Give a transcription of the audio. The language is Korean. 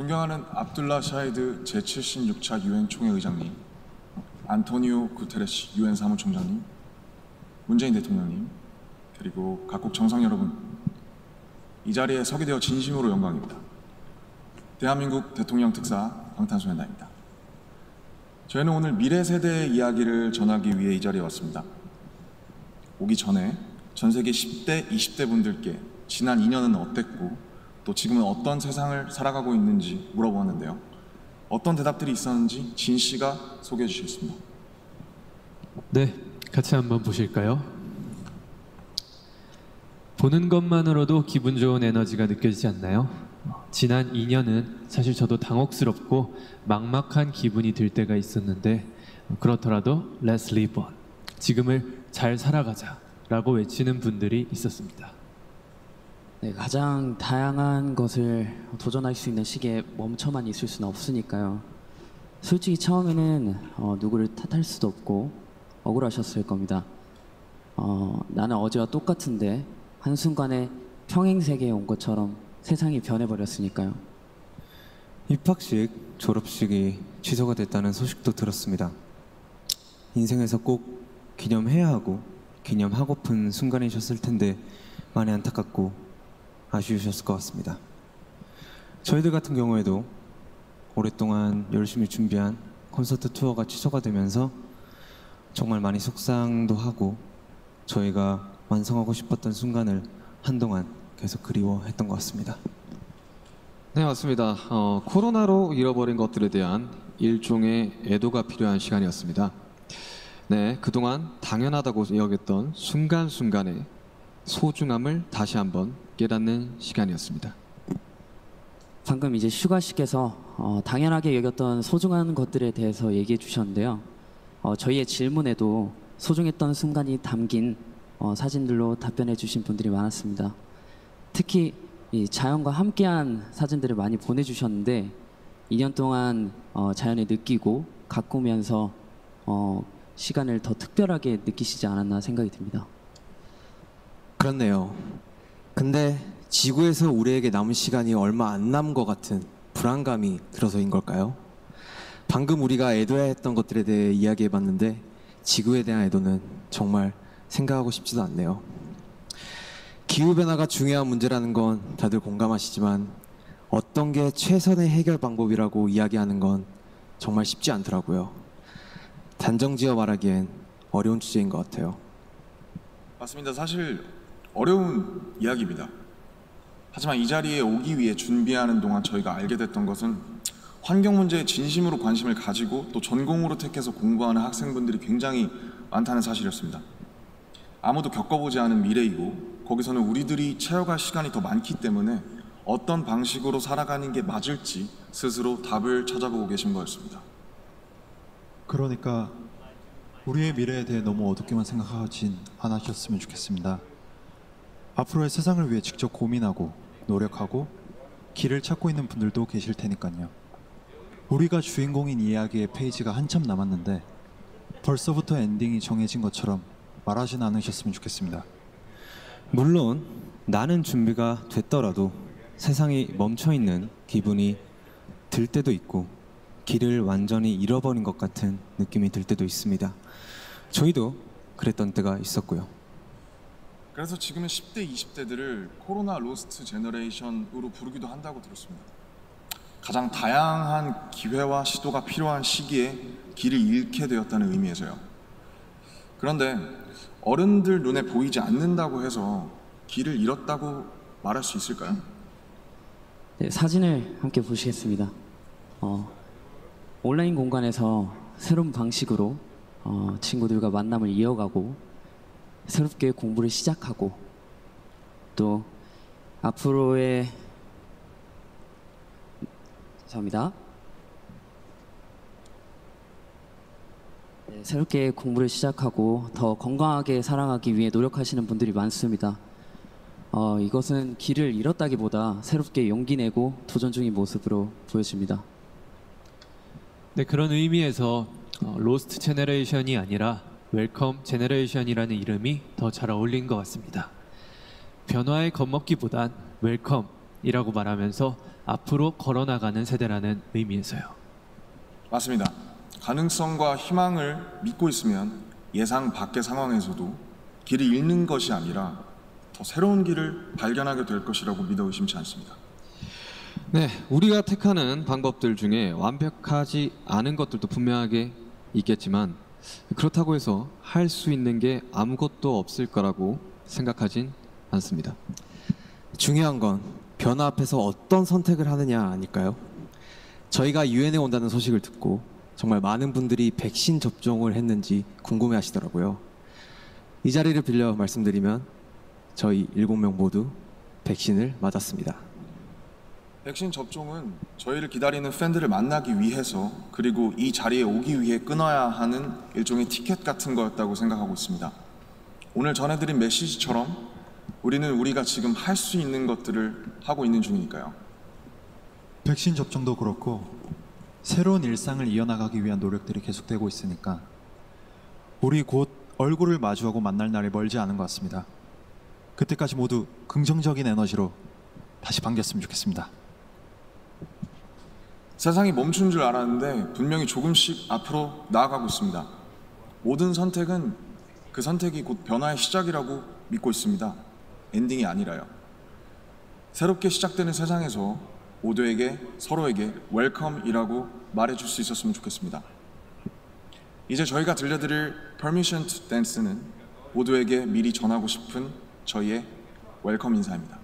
존경하는 압둘라 샤히드 제76차 유엔 총회 의장님, 안토니오 구테레시 유엔 사무총장님, 문재인 대통령님, 그리고 각국 정상 여러분, 이 자리에 서게 되어 진심으로 영광입니다. 대한민국 대통령 특사 방탄소년단입니다. 저희는 오늘 미래 세대의 이야기를 전하기 위해 이 자리에 왔습니다. 오기 전에 전 세계 10대, 20대 분들께 지난 2년은 어땠고 또 지금은 어떤 세상을 살아가고 있는지 물어보았는데요. 어떤 대답들이 있었는지 진 씨가 소개해 주시겠습니다. 네, 같이 한번 보실까요? 보는 것만으로도 기분 좋은 에너지가 느껴지지 않나요? 지난 2년은 사실 저도 당혹스럽고 막막한 기분이 들 때가 있었는데 그렇더라도 Let's live on, 지금을 잘 살아가자 라고 외치는 분들이 있었습니다. 네, 가장 다양한 것을 도전할 수 있는 시기에 멈춰만 있을 수는 없으니까요. 솔직히 처음에는 누구를 탓할 수도 없고 억울하셨을 겁니다. 나는 어제와 똑같은데 한순간에 평행세계에 온 것처럼 세상이 변해버렸으니까요. 입학식, 졸업식이 취소가 됐다는 소식도 들었습니다. 인생에서 꼭 기념해야 하고 기념하고픈 순간이셨을 텐데 많이 안타깝고 아쉬우셨을 것 같습니다. 저희들 같은 경우에도 오랫동안 열심히 준비한 콘서트 투어가 취소가 되면서 정말 많이 속상도 하고 저희가 완성하고 싶었던 순간을 한동안 계속 그리워했던 것 같습니다. 네, 맞습니다. 코로나로 잃어버린 것들에 대한 일종의 애도가 필요한 시간이었습니다. 네, 그동안 당연하다고 여겼던 순간순간의 소중함을 다시 한번 깨닫는 시간이었습니다. 방금 이제 슈가 씨께서 당연하게 여겼던 소중한 것들에 대해서 얘기해 주셨는데요. 저희의 질문에도 소중했던 순간이 담긴 사진들로 답변해 주신 분들이 많았습니다. 특히 이 자연과 함께한 사진들을 많이 보내주셨는데 2년 동안 자연을 느끼고 가꾸면서 시간을 더 특별하게 느끼시지 않았나 생각이 듭니다. 그렇네요. 근데 지구에서 우리에게 남은 시간이 얼마 안 남은 것 같은 불안감이 들어서인 걸까요? 방금 우리가 애도해야 했던 것들에 대해 이야기해봤는데 지구에 대한 애도는 정말 생각하고 싶지도 않네요. 기후변화가 중요한 문제라는 건 다들 공감하시지만 어떤 게 최선의 해결 방법이라고 이야기하는 건 정말 쉽지 않더라고요. 단정지어 말하기엔 어려운 주제인 것 같아요. 맞습니다. 사실 어려운 이야기입니다. 하지만 이 자리에 오기 위해 준비하는 동안 저희가 알게 됐던 것은 환경 문제에 진심으로 관심을 가지고 또 전공으로 택해서 공부하는 학생분들이 굉장히 많다는 사실이었습니다. 아무도 겪어보지 않은 미래이고 거기서는 우리들이 채워갈 시간이 더 많기 때문에 어떤 방식으로 살아가는 게 맞을지 스스로 답을 찾아보고 계신 거였습니다. 그러니까 우리의 미래에 대해 너무 어둡게만 생각하진 않으셨으면 좋겠습니다. 앞으로의 세상을 위해 직접 고민하고 노력하고 길을 찾고 있는 분들도 계실 테니까요. 우리가 주인공인 이야기의 페이지가 한참 남았는데 벌써부터 엔딩이 정해진 것처럼 말하진 않으셨으면 좋겠습니다. 물론 나는 준비가 됐더라도 세상이 멈춰있는 기분이 들 때도 있고 길을 완전히 잃어버린 것 같은 느낌이 들 때도 있습니다. 저희도 그랬던 때가 있었고요. 그래서 지금은 10대, 20대들을 코로나 로스트 제너레이션으로 부르기도 한다고 들었습니다. 가장 다양한 기회와 시도가 필요한 시기에 길을 잃게 되었다는 의미에서요. 그런데 어른들 눈에 보이지 않는다고 해서 길을 잃었다고 말할 수 있을까요? 네, 사진을 함께 보시겠습니다. 온라인 공간에서 새로운 방식으로 친구들과 만남을 이어가고 새롭게 공부를 시작하고 또 앞으로의 감사합니다. 네, 새롭게 공부를 시작하고 더 건강하게 살아가기 위해 노력하시는 분들이 많습니다. 이것은 길을 잃었다기보다 새롭게 용기 내고 도전 중인 모습으로 보여집니다. 네, 그런 의미에서 로스트 제너레이션이 아니라 웰컴 제너레이션이라는 이름이 더 잘 어울린 것 같습니다. 변화에 겁먹기보단 웰컴이라고 말하면서 앞으로 걸어나가는 세대라는 의미에서요. 맞습니다. 가능성과 희망을 믿고 있으면 예상 밖의 상황에서도 길을 잃는 것이 아니라 더 새로운 길을 발견하게 될 것이라고 믿어 의심치 않습니다. 네, 우리가 택하는 방법들 중에 완벽하지 않은 것들도 분명하게 있겠지만 그렇다고 해서 할 수 있는 게 아무것도 없을 거라고 생각하진 않습니다. 중요한 건 변화 앞에서 어떤 선택을 하느냐 아닐까요? 저희가 유엔에 온다는 소식을 듣고 정말 많은 분들이 백신 접종을 했는지 궁금해 하시더라고요. 이 자리를 빌려 말씀드리면 저희 7명 모두 백신을 맞았습니다. 백신 접종은 저희를 기다리는 팬들을 만나기 위해서 그리고 이 자리에 오기 위해 끊어야 하는 일종의 티켓 같은 거였다고 생각하고 있습니다. 오늘 전해드린 메시지처럼 우리는 우리가 지금 할 수 있는 것들을 하고 있는 중이니까요. 백신 접종도 그렇고 새로운 일상을 이어나가기 위한 노력들이 계속되고 있으니까 우리 곧 얼굴을 마주하고 만날 날이 멀지 않은 것 같습니다. 그때까지 모두 긍정적인 에너지로 다시 반겼으면 좋겠습니다. 세상이 멈춘 줄 알았는데 분명히 조금씩 앞으로 나아가고 있습니다. 모든 선택은 그 선택이 곧 변화의 시작이라고 믿고 있습니다. 엔딩이 아니라요. 새롭게 시작되는 세상에서 모두에게 서로에게 웰컴이라고 말해줄 수 있었으면 좋겠습니다. 이제 저희가 들려드릴 Permission to Dance는 모두에게 미리 전하고 싶은 저희의 웰컴 인사입니다.